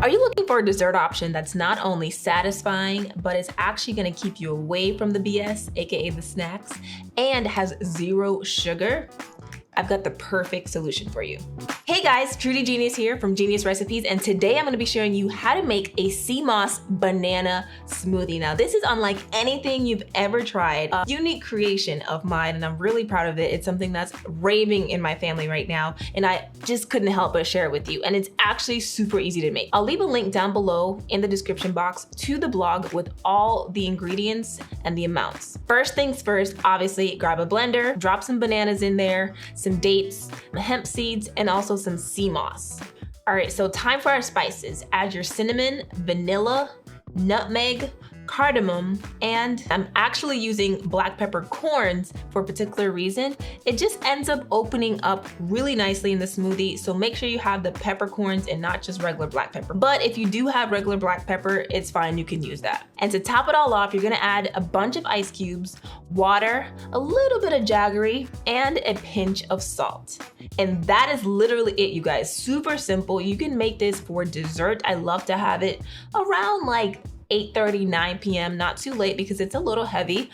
Are you looking for a dessert option that's not only satisfying, but is actually gonna keep you away from the BS, aka the snacks, and has 0 sugar? I've got the perfect solution for you. Hey guys, Trudy Genius here from Genius Recipes, and today I'm gonna be showing you how to make a Seamoss banana smoothie. Now, this is unlike anything you've ever tried. A unique creation of mine, and I'm really proud of it. It's something that's raving in my family right now, and I just couldn't help but share it with you. And it's actually super easy to make. I'll leave a link down below in the description box to the blog with all the ingredients and the amounts. First things first, obviously grab a blender, drop some bananas in there, some dates, hemp seeds, and also some sea moss. All right, so time for our spices. Add your cinnamon, vanilla, nutmeg, cardamom, and I'm actually using black pepper corns for a particular reason. It just ends up opening up really nicely in the smoothie, so make sure you have the peppercorns and not just regular black pepper. But if you do have regular black pepper, it's fine, you can use that. And to top it all off, you're gonna add a bunch of ice cubes, water, a little bit of jaggery, and a pinch of salt. And that is literally it, you guys. Super simple. You can make this for dessert. I love to have it around like 8:30, 9 p.m., not too late because it's a little heavy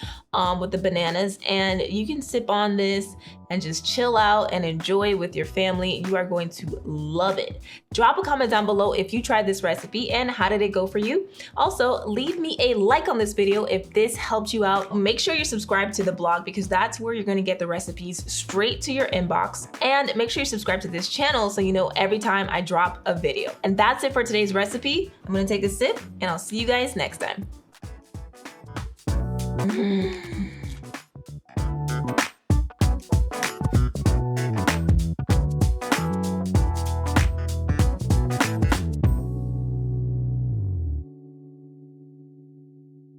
with the bananas, and you can sip on this and just chill out and enjoy with your family. You are going to love it. Drop a comment down below if you tried this recipe and how did it go for you. Also, leave me a like on this video if this helped you out. Make sure you subscribe to the blog because that's where you're gonna get the recipes straight to your inbox. And make sure you subscribe to this channel so you know every time I drop a video. And that's it for today's recipe. I'm gonna take a sip and I'll see you guys next time.